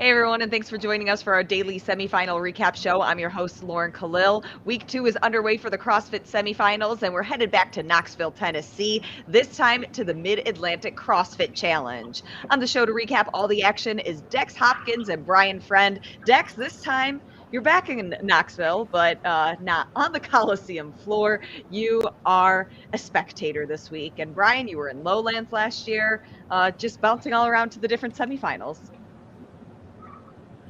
Hey everyone, and thanks for joining us for our daily semifinal recap show. I'm your host, Lauren Kalil. Week 2 is underway for the CrossFit Semifinals, and we're headed back to Knoxville, Tennessee, this time to the Mid-Atlantic CrossFit Challenge. On the show to recap all the action is Dex Hopkins and Brian Friend. Dex, this time you're back in Knoxville, but not on the Coliseum floor. You are a spectator this week. And Brian, you were in Lowlands last year, just bouncing all around to the different semifinals.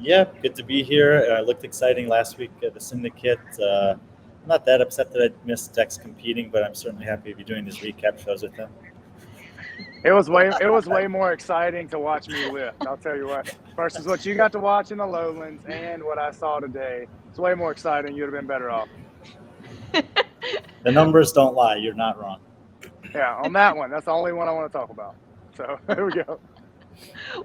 Yeah, good to be here. It looked exciting last week at the Syndicate. I'm not that upset that I missed Dex competing, but I'm certainly happy to be doing these recap shows with him. It was way more exciting to watch me lift. I'll tell you what. Versus what you got to watch in the Lowlands and what I saw today. It's way more exciting. You'd have been better off. The numbers don't lie. You're not wrong. Yeah, on that one. That's the only one I want to talk about. So there we go.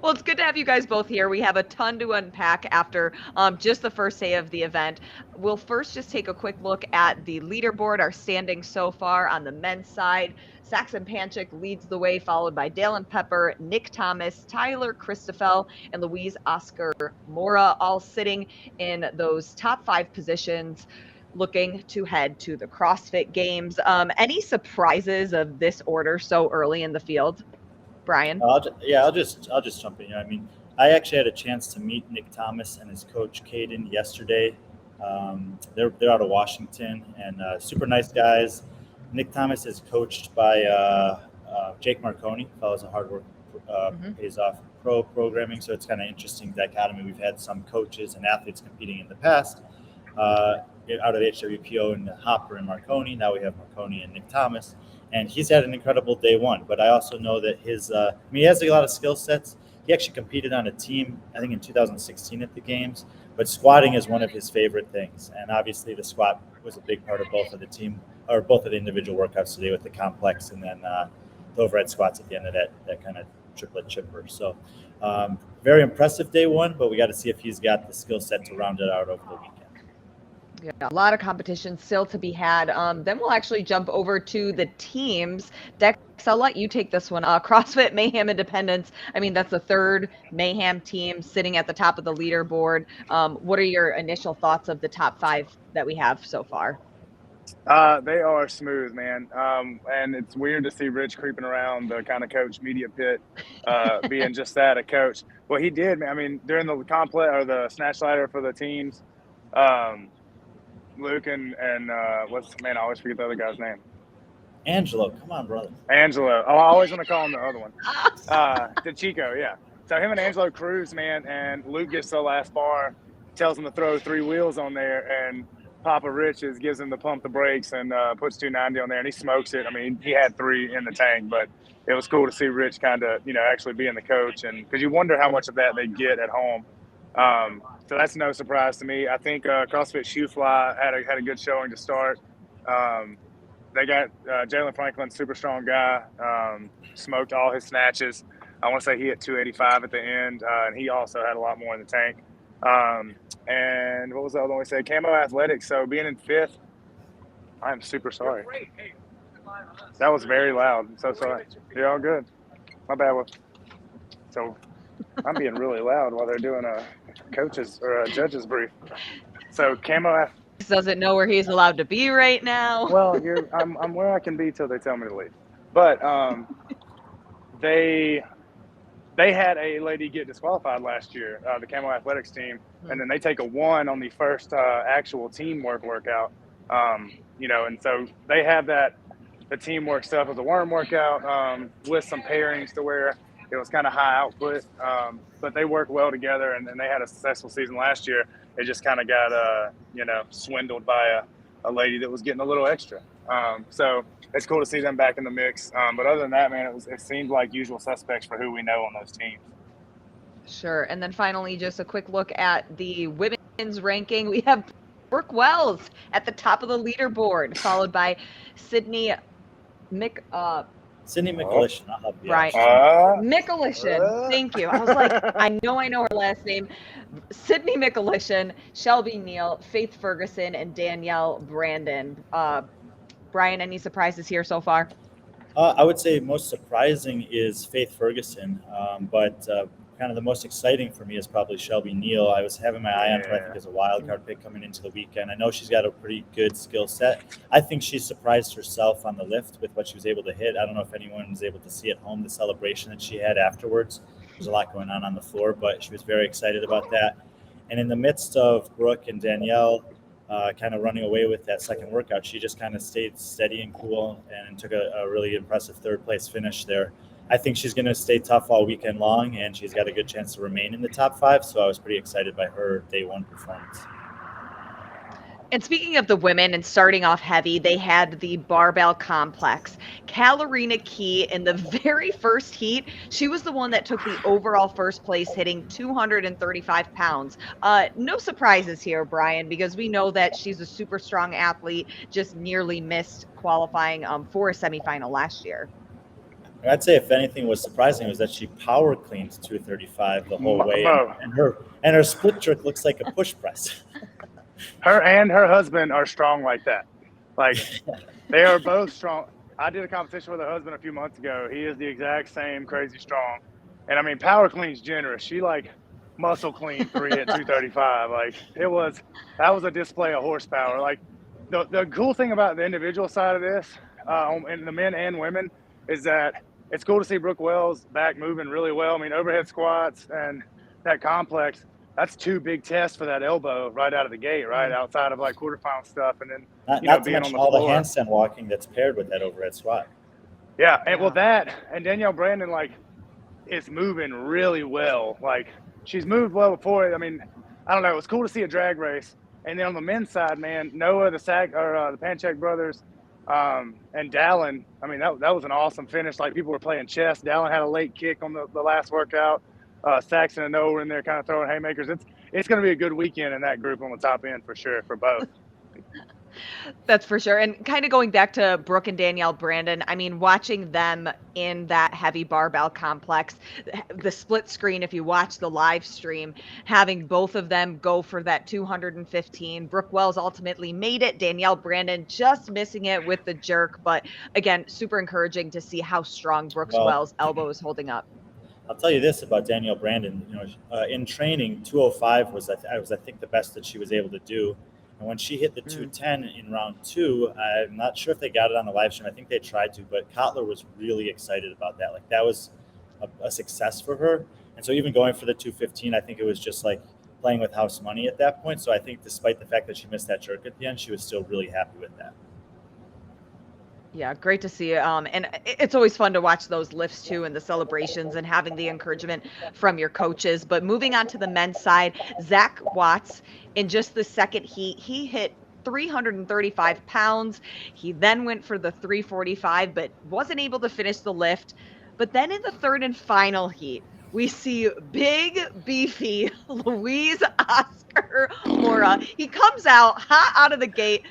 Well, it's good to have you guys both here. We have a ton to unpack after just the first day of the event. We'll first just take a quick look at the leaderboard, our standings so far on the men's side. Saxon Panchik leads the way, followed by Dalen Pepper, Nick Thomas, Tyler Christoffel, and Louise Oscar Mora, all sitting in those top 5 positions, looking to head to the CrossFit Games. Any surprises of this order so early in the field? Brian? I'll just jump in here. I mean, I actually had a chance to meet Nick Thomas and his coach Caden yesterday. They're out of Washington and super nice guys. Nick Thomas is coached by Jake Marconi, fellows of hard work pays off pro programming. So it's kind of interesting dichotomy. We've had some coaches and athletes competing in the past out of HWPO and Hopper and Marconi. Now we have Marconi and Nick Thomas. And he's had an incredible day one, but I also know that he has a lot of skill sets. He actually competed on a team, I think in 2016 at the games, but squatting is one of his favorite things. And obviously the squat was a big part of both of the individual workouts today with the complex and then the overhead squats at the end of that kind of triplet chipper. So very impressive day one, but we got to see if he's got the skill set to round it out over the weekend. Yeah, a lot of competition still to be had. Then we'll actually jump over to the teams. Dex, I'll let you take this one. CrossFit Mayhem Independence. I mean, that's the third Mayhem team sitting at the top of the leaderboard. What are your initial thoughts of the top 5 that we have so far? They are smooth, man. And it's weird to see Rich creeping around the kind of coach media pit, being just that, a coach. Well, he did, man. I mean, during the complet or the snatch ladder for the teams, Luke and I always forget the other guy's name. Angelo, come on, brother. Angelo. Oh, I always want to call him the other one. DeChico, yeah. So him and Angelo cruise, man, and Luke gets to the last bar, tells him to throw 3 wheels on there, and Papa Rich's gives him to pump the brakes and puts 290 on there, and he smokes it. I mean, he had 3 in the tank, but it was cool to see Rich kind of, actually being the coach, and because you wonder how much of that they get at home. So that's no surprise to me. I think CrossFit Shoe Fly had a good showing to start. They got Jalen Franklin, super strong guy, smoked all his snatches. I want to say he hit 285 at the end, and he also had a lot more in the tank. And what was the other one we said? Camo Athletics. So being in 5th, I'm super sorry. That was very loud. I'm so sorry. You're all good. My bad. So I'm being really loud while they're doing a coach's or a judge's brief. So Camo doesn't know where he's allowed to be right now. Well, I'm where I can be till they tell me to leave. But they had a lady get disqualified last year, the Camo Athletics team, and then they take a 1 on the first actual teamwork workout. And so they have the teamwork stuff as a worm workout with some pairings to where it was kind of high output, but they work well together, and they had a successful season last year. It just kind of got, swindled by a lady that was getting a little extra. So it's cool to see them back in the mix. But other than that, man, it seemed like usual suspects for who we know on those teams. Sure. And then finally, just a quick look at the women's ranking. We have Brooke Wells at the top of the leaderboard, followed by Sydney Mikulishin, I'll help you. Right. Mikulishin. Thank you. I was like, I know her last name. Sydney Mikulishin, Shelby Neal, Faith Ferguson, and Danielle Brandon. Brian, any surprises here so far? I would say most surprising is Faith Ferguson, but kind of the most exciting for me is probably Shelby Neal. I was having my eye on her, I think, as a wild card pick coming into the weekend. I know she's got a pretty good skill set. I think she surprised herself on the lift with what she was able to hit. I don't know if anyone was able to see at home the celebration that she had afterwards. There's a lot going on the floor, but she was very excited about that. And in the midst of Brooke and Danielle kind of running away with that second workout, she just kind of stayed steady and cool and took a really impressive third place finish there. I think she's going to stay tough all weekend long, and she's got a good chance to remain in the top 5. So I was pretty excited by her day 1 performance. And speaking of the women and starting off heavy, they had the barbell complex. Kalarina Key in the very first heat, she was the one that took the overall first place, hitting 235 pounds. No surprises here, Brian, because we know that she's a super strong athlete, just nearly missed qualifying for a semifinal last year. I'd say if anything was surprising was that she power cleaned 235 the whole way, and her split jerk looks like a push press. Her and her husband are strong like that. Like, they are both strong. I did a competition with her husband a few months ago. He is the exact same crazy strong. And I mean, power clean's generous. She like muscle clean 3 at 235. Like, that was a display of horsepower. Like, the cool thing about the individual side of this, and the men and women, is that it's cool to see Brooke Wells back moving really well. I mean, overhead squats and that complex, that's 2 big tests for that elbow right out of the gate, right? Outside of like quarterfinal stuff, and then not being to on the all floor. The handstand walking that's paired with that overhead squat. Yeah, and well, that and Danielle Brandon like is moving really well. Like, she's moved well before. I mean, I don't know. It was cool to see a drag race. And then on the men's side, man, Noah, the Panchik brothers, and Dallin, I mean, that was an awesome finish. Like, people were playing chess. Dallin had a late kick on the last workout. Saxon and Noah were in there kind of throwing haymakers. It's going to be a good weekend in that group on the top end for sure for both. That's for sure. And kind of going back to Brooke and Danielle Brandon, I mean, watching them in that heavy barbell complex, the split screen, if you watch the live stream, having both of them go for that 215. Brooke Wells ultimately made it. Danielle Brandon just missing it with the jerk. But again, super encouraging to see how strong Brooke Wells' elbow is holding up. I'll tell you this about Danielle Brandon. You know, in training, 205 was I think the best that she was able to do. And when she hit the 210 in round 2, I'm not sure if they got it on the live stream. I think they tried to, but Kotler was really excited about that. Like, that was a success for her. And so even going for the 215, I think it was just like playing with house money at that point. So I think despite the fact that she missed that jerk at the end, she was still really happy with that. Yeah, great to see. And it's always fun to watch those lifts too, and the celebrations and having the encouragement from your coaches. But moving on to the men's side, Zach Watts, in just the second heat, he hit 335 pounds. He then went for the 345, but wasn't able to finish the lift. But then in the third and final heat, we see big, beefy Luis Oscar Mora. He comes out hot out of the gate,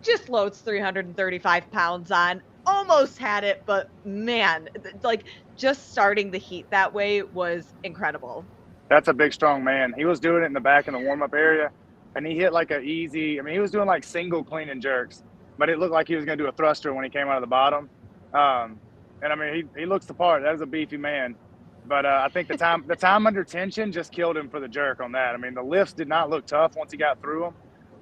just loads 335 pounds on, almost had it, but man, like, just starting the heat that way was incredible. That's a big, strong man. He was doing it in the back in the warm-up area, and he hit like he was doing like single clean and jerks, but it looked like he was going to do a thruster when he came out of the bottom. And I mean, he looks the part. That was a beefy man. But I think the time under tension just killed him for the jerk on that. I mean, the lifts did not look tough once he got through them.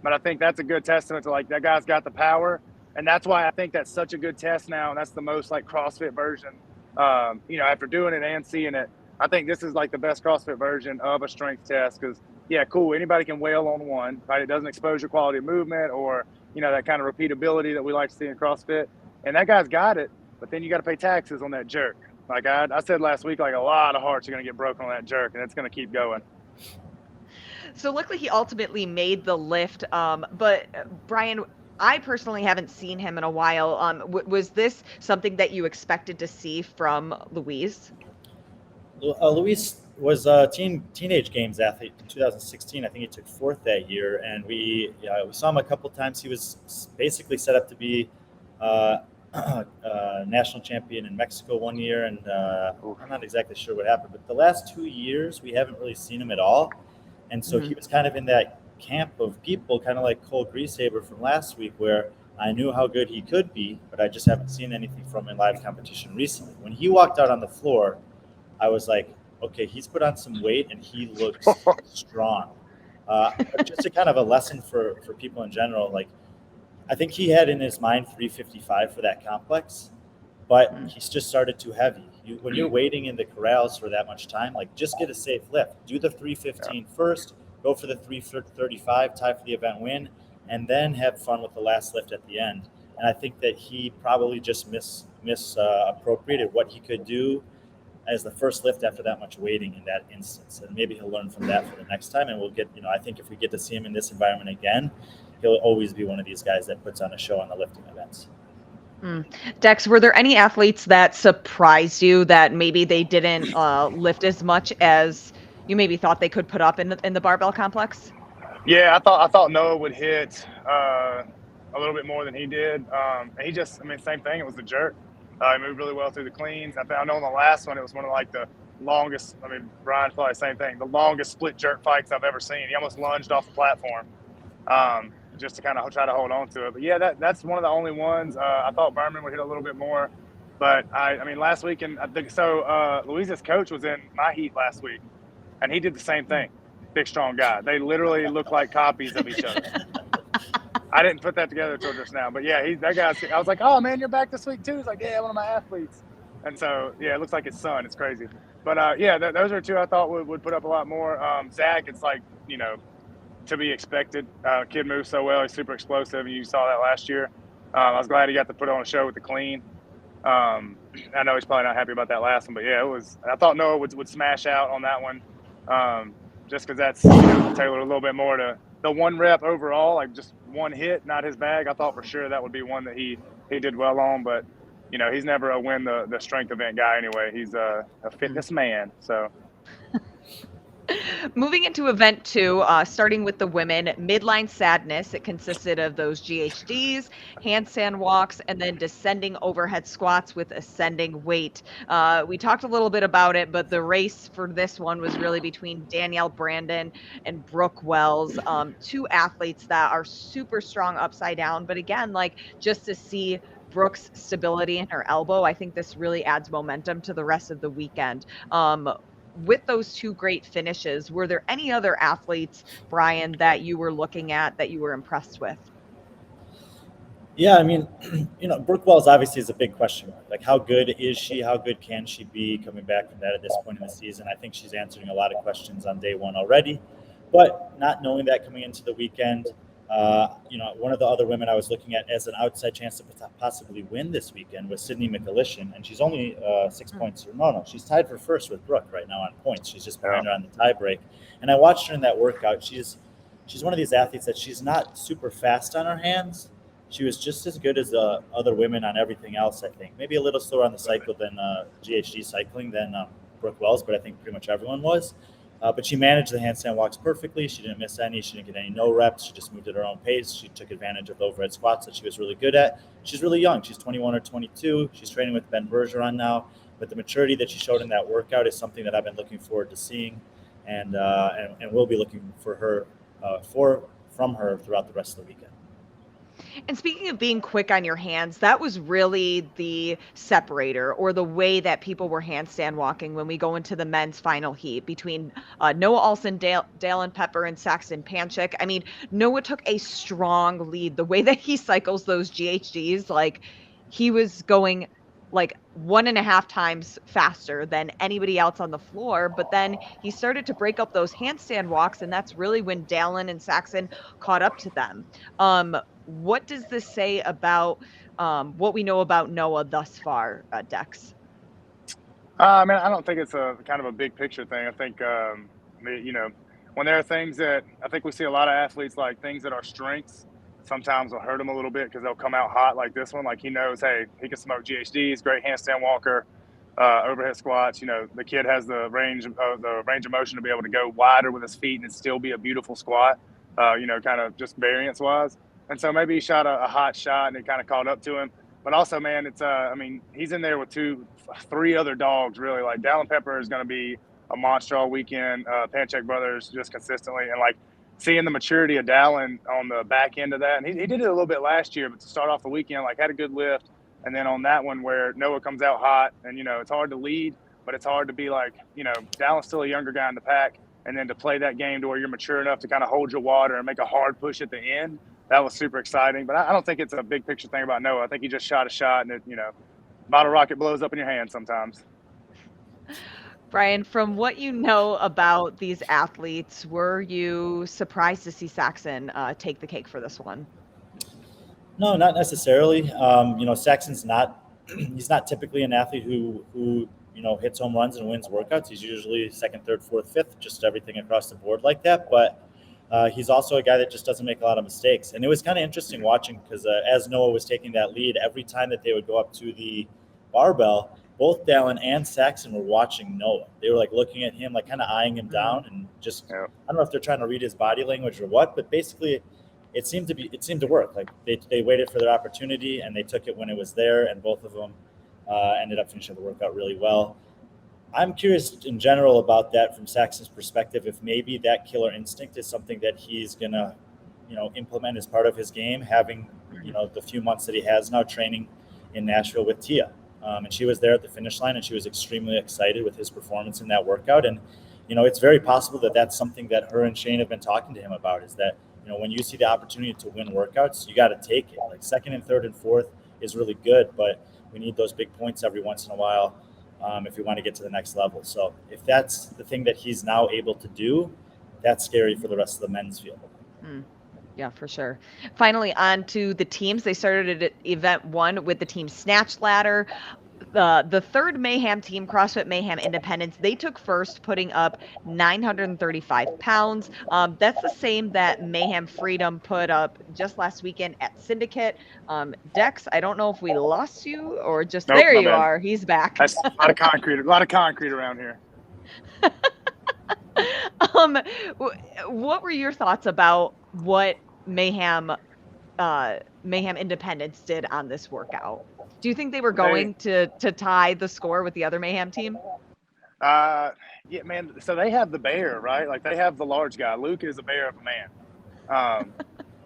But I think that's a good testament to, like, that guy's got the power. And that's why I think that's such a good test now. And that's the most, like, CrossFit version. After doing it and seeing it, I think this is, like, the best CrossFit version of a strength test. Because, yeah, cool, anybody can wail on one, right? It doesn't expose your quality of movement or, that kind of repeatability that we like to see in CrossFit. And that guy's got it. But then you got to pay taxes on that jerk. Like I said last week, like, a lot of hearts are going to get broken on that jerk. And it's going to keep going. So luckily he ultimately made the lift. But Brian, I personally haven't seen him in a while. Was this something that you expected to see from Luis? Luis was a teenage games athlete in 2016. I think he took 4th that year. And we saw him a couple times. He was basically set up to be national champion in Mexico one year. And I'm not exactly sure what happened. But the last 2 years, we haven't really seen him at all. And so he was kind of in that camp of people, kind of like Cole Griesaber from last week, where I knew how good he could be, but I just haven't seen anything from him in live competition recently. When he walked out on the floor, I was like, okay, he's put on some weight and he looks strong. Just a kind of a lesson for people in general. Like, I think he had in his mind 355 for that complex, but he's just started too heavy. When you're waiting in the corrals for that much time, like, just get a safe lift. Do the 315 first, go for the 335, tie for the event win, and then have fun with the last lift at the end. And I think that he probably just misappropriated what he could do as the first lift after that much waiting in that instance. And maybe he'll learn from that for the next time. And we'll get, I think if we get to see him in this environment again, he'll always be one of these guys that puts on a show on the lifting events. Dex, were there any athletes that surprised you that maybe they didn't lift as much as you maybe thought they could put up in the barbell complex? Yeah, I thought Noah would hit a little bit more than he did. He just, same thing. It was the jerk. He moved really well through the cleans. I know in the last one, it was one of like the longest, Brian's probably the same thing, the longest split jerk fights I've ever seen. He almost lunged off the platform just to kind of try to hold on to it. But yeah, that's one of the only ones. I thought Berman would hit a little bit more. But last week, and I think so, Louisa's coach was in my heat last week, and he did the same thing. Big, strong guy. They literally look like copies of each other. I didn't put that together until just now, but yeah, that guy. I was like, "Oh man, you're back this week too." He's like, "Yeah, one of my athletes," and so yeah, it looks like his son. It's crazy, but yeah, those are two I thought would put up a lot more. Zach, it's like to be expected. Kid moves so well; he's super explosive. You saw that last year. I was glad he got to put on a show with the clean. I know he's probably not happy about that last one, but yeah, it was. I thought Noah would smash out on that one, just because that's tailored a little bit more to the one rep overall, like just one hit, not his bag. I thought for sure that would be one that he did well on, but he's never a win the strength event guy anyway. He's a fitness man. So moving into event 2, starting with the women, midline sadness. It consisted of those GHDs, handstand walks, and then descending overhead squats with ascending weight. We talked a little bit about it, but the race for this one was really between Danielle Brandon and Brooke Wells, two athletes that are super strong upside down. But again, like, just to see Brooke's stability in her elbow, I think this really adds momentum to the rest of the weekend. With those two great finishes, were there any other athletes, Brian, that you were looking at that you were impressed with? Yeah, Brooke Wells obviously is a big question mark. Like, how good is she? How good can she be coming back from that at this point in the season? I think she's answering a lot of questions on day one already, but not knowing that coming into the weekend, one of the other women I was looking at as an outside chance to possibly win this weekend was Sydney McAlishan, and she's only 6 points. No, she's tied for first with Brooke right now on points. She's just behind her on the tie break. And I watched her in that workout. She's one of these athletes that she's not super fast on her hands. She was just as good as the other women on everything else, I think. Maybe a little slower on the cycle than GHD cycling than Brooke Wells, but I think pretty much everyone was. But she managed the handstand walks perfectly. She didn't miss any. She didn't get any no reps. She just moved at her own pace. She took advantage of the overhead squats that she was really good at. She's really young. She's 21 or 22. She's training with Ben Bergeron now. But the maturity that she showed in that workout is something that I've been looking forward to seeing, and we'll be looking for her from her throughout the rest of the weekend. And speaking of being quick on your hands, that was really the separator, or the way that people were handstand walking when we go into the men's final heat between Noah Olson, Dalen Pepper, and Saxon Panchik. Noah took a strong lead. The way that he cycles those GHDs, like, he was going like 1.5 times faster than anybody else on the floor. But then he started to break up those handstand walks, and that's really when Dalen and Saxon caught up to them. What does this say about what we know about Noah thus far, Dex? I don't think it's a kind of a big picture thing. I think, when there are things that I think we see a lot of athletes, like things that are strengths, sometimes will hurt them a little bit because they'll come out hot like this one. Like, he knows, hey, he can smoke GHDs, great handstand walker, overhead squats. The kid has the range of motion to be able to go wider with his feet and it still be a beautiful squat, kind of just variance wise. And so maybe he shot a hot shot and it kind of caught up to him. But also, man, it's he's in there with 3 other dogs, really. Like, Dalen Pepper is going to be a monster all weekend. Panchik brothers just consistently. And, like, seeing the maturity of Dalen on the back end of that. And he did it a little bit last year, but to start off the weekend, like, had a good lift. And then on that one where Noah comes out hot and, it's hard to lead but it's hard to be like, Dallin's still a younger guy in the pack, and then to play that game to where you're mature enough to kind of hold your water and make a hard push at the end. That was super exciting. But I don't think it's a big picture thing about Noah. I think he just shot a shot, and it, bottle rocket blows up in your hand sometimes. Brian, from what you know about these athletes, were you surprised to see Saxon take the cake for this one? No, not necessarily. Saxon's he's not typically an athlete who hits home runs and wins workouts. He's usually second, third, fourth, fifth, just everything across the board like that. But he's also a guy that just doesn't make a lot of mistakes. And it was kind of interesting watching because as Noah was taking that lead, every time that they would go up to the barbell, both Dallin and Saxon were watching Noah. They were like looking at him, like kind of eyeing him down, and just I don't know if they're trying to read his body language or what, but basically it seemed to work. Like they waited for their opportunity and they took it when it was there, and both of them ended up finishing the workout really well. I'm curious in general about that from Saxon's perspective, if maybe that killer instinct is something that he's gonna, implement as part of his game, having, the few months that he has now training in Nashville with Tia. And she was there at the finish line, and she was extremely excited with his performance in that workout. And, it's very possible that that's something that her and Shane have been talking to him about, is that, when you see the opportunity to win workouts, you got to take it. Like second and third and fourth is really good, but we need those big points every once in a while if we want to get to the next level. So if that's the thing that he's now able to do, that's scary for the rest of the men's field. Yeah, for sure. Finally, on to the teams. They started at event 1 with the team snatch ladder. The third Mayhem team, CrossFit Mayhem Independence, they took first, putting up 935 pounds. That's the same that Mayhem Freedom put up just last weekend at Syndicate. Dex, I don't know if we lost you or just there you are. He's back. That's a lot of concrete around here. What were your thoughts about what Mayhem Independence did on this workout? Do you think they were going to tie the score with the other Mayhem team? Yeah, man. So they have the bear, right? Like they have the large guy. Luke is a bear of a man.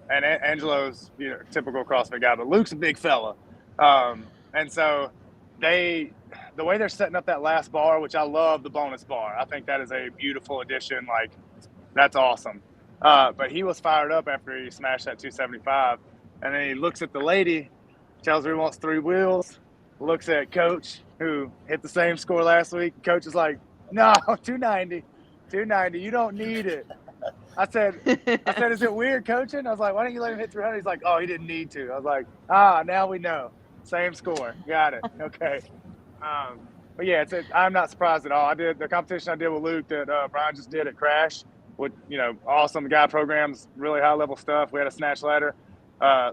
And Angelo's, typical CrossFit guy, but Luke's a big fella. And so the way they're setting up that last bar, which I love the bonus bar. I think that is a beautiful addition. Like that's awesome. But he was fired up after he smashed that 275. And then he looks at the lady, tells her he wants 3 wheels, looks at Coach, who hit the same score last week. Coach is like, no, 290, you don't need it. I said, is it weird coaching? I was like, why didn't you let him hit 300? He's like, oh, he didn't need to. I was like, now we know. Same score. Got it. Okay. But yeah, I'm not surprised at all. I did the competition I did with Luke that Brian just did at Crash. With awesome. The guy programs really high level stuff. We had a snatch ladder.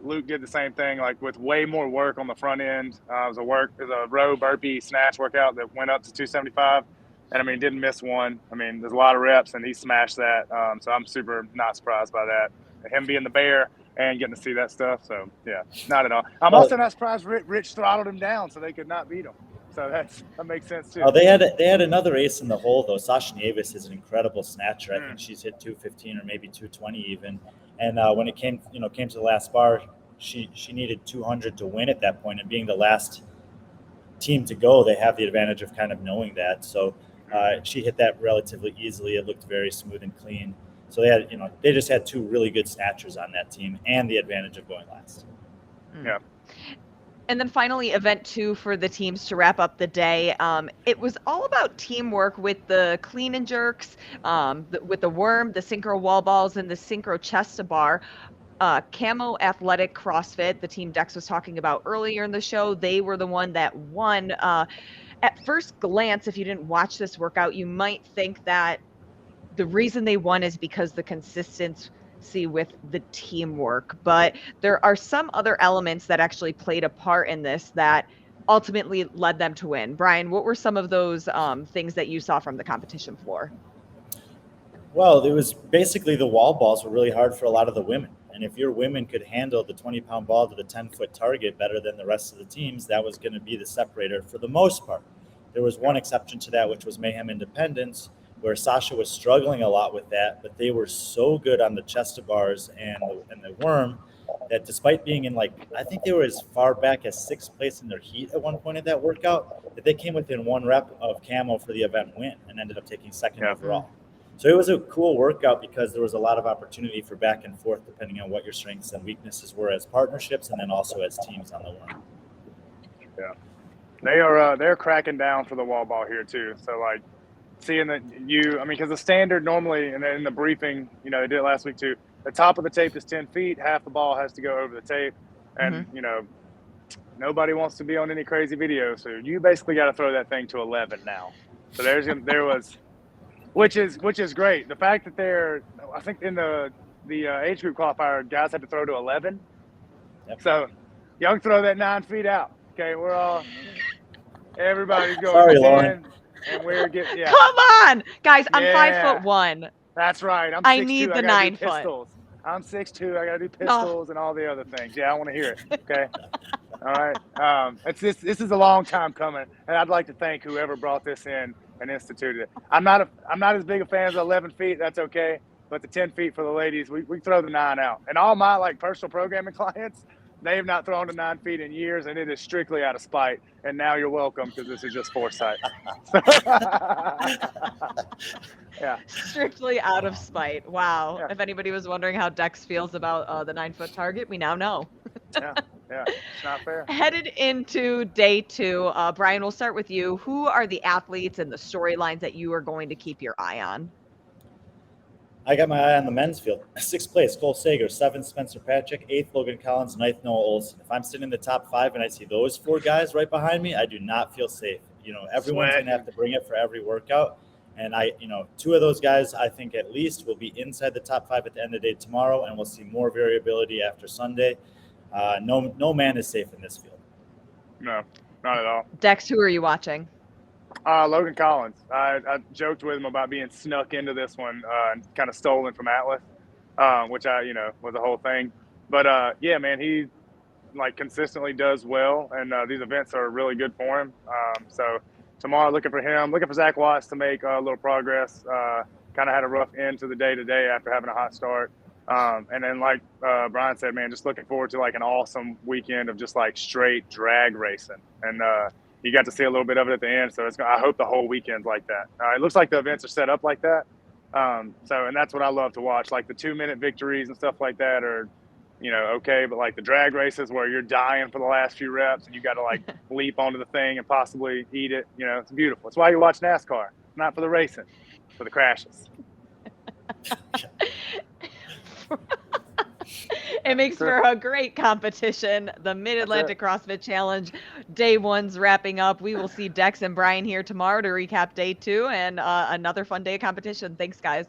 Luke did the same thing, like with way more work on the front end. It was a row burpee snatch workout that went up to 275, and didn't miss one. There's a lot of reps, and he smashed that. So I'm super not surprised by that. Him being the bear and getting to see that stuff. So yeah, not at all. I'm also not surprised Rich throttled him down so they could not beat him. So that makes sense too. Oh, they had another ace in the hole though. Sasha Nieves is an incredible snatcher. I think she's hit 215 or maybe 220 even. And when it came to the last bar, she needed 200 to win at that point. And being the last team to go, they have the advantage of kind of knowing that. So she hit that relatively easily. It looked very smooth and clean. So they just had 2 really good snatchers on that team and the advantage of going last. Yeah. And then finally, event 2 for the teams to wrap up the day. It was all about teamwork with the clean and jerks, with the worm, the synchro wall balls, and the synchro chest to bar. Camo Athletic CrossFit, the team Dex was talking about earlier in the show, they were the one that won. At first glance, if you didn't watch this workout, you might think that the reason they won is because the consistency with the teamwork, but there are some other elements that actually played a part in this that ultimately led them to win. Brian, what were some of those things that you saw from the competition floor? Well, it was basically the wall balls were really hard for a lot of the women. And if your women could handle the 20-pound ball to the 10-foot target better than the rest of the teams, that was going to be the separator for the most part. There was one exception to that, which was Mayhem Independence, where Sasha was struggling a lot with that, but they were so good on the chest to bars and the worm that despite being in, like, I think they were as far back as 6th place in their heat at one point of that workout, that they came within 1 rep of camo for the event win and ended up taking 2nd overall. So it was a cool workout because there was a lot of opportunity for back and forth depending on what your strengths and weaknesses were as partnerships and then also as teams on the one. Yeah. They're cracking down for the wall ball here too. So like seeing that because the standard normally, and then in the briefing, they did it last week too, the top of the tape is 10 feet, half the ball has to go over the tape. And, nobody wants to be on any crazy video. So you basically got to throw that thing to 11 now. So there was, which is great. The fact that I think in the age group qualifier, guys had to throw to 11. Yep. So young throw that 9 feet out. Okay. Everybody's going. Sorry, Lauren. And we're getting, Come on, guys. I'm 5'1". That's right. I need the 9 foot. I'm 6'2". I got to do pistols and all the other things. Yeah, I want to hear it. Okay. All right. This is a long time coming, and I'd like to thank whoever brought this in and instituted it. I'm not as big a fan of the 11 feet. That's okay. But the 10 feet for the ladies, we throw the 9 out. And all my personal programming clients, they have not thrown to 9 feet in years, and it is strictly out of spite. And now you're welcome because this is just foresight. Yeah. Strictly out of spite. Wow. Yeah. If anybody was wondering how Dex feels about the 9 foot target, we now know. Yeah. It's not fair. Headed into day 2, Brian, we'll start with you. Who are the athletes and the storylines that you are going to keep your eye on? I got my eye on the men's field. 6th place, Cole Sager. 7th, Spencer Patrick. 8th, Logan Collins. 9th, Noah Olson. If I'm sitting in the top 5 and I see those 4 guys right behind me, I do not feel safe. Everyone's going to have to bring it for every workout. And 2 of those guys, I think at least, will be inside the top 5 at the end of the day tomorrow, and we'll see more variability after Sunday. No man is safe in this field. No, not at all. Dex, who are you watching? Logan Collins. I joked with him about being snuck into this one and kind of stolen from Atlas, which was a whole thing. But yeah, man, he consistently does well, and these events are really good for him. So tomorrow, looking for him, looking for Zach Watts to make a little progress. Kind of had a rough end to the day today after having a hot start. And then Brian said, man, just looking forward to an awesome weekend of just straight drag racing. And you got to see a little bit of it at the end. So I hope the whole weekend's like that. It looks like the events are set up like that. And that's what I love to watch. The 2-minute victories and stuff like that are, okay. But the drag races where you're dying for the last few reps and you got to leap onto the thing and possibly eat it. It's beautiful. It's why you watch NASCAR, not for the racing, for the crashes. It makes for a great competition. The Mid-Atlantic CrossFit Challenge, day 1's wrapping up. We will see Dex and Brian here tomorrow to recap day 2 and another fun day of competition. Thanks, guys.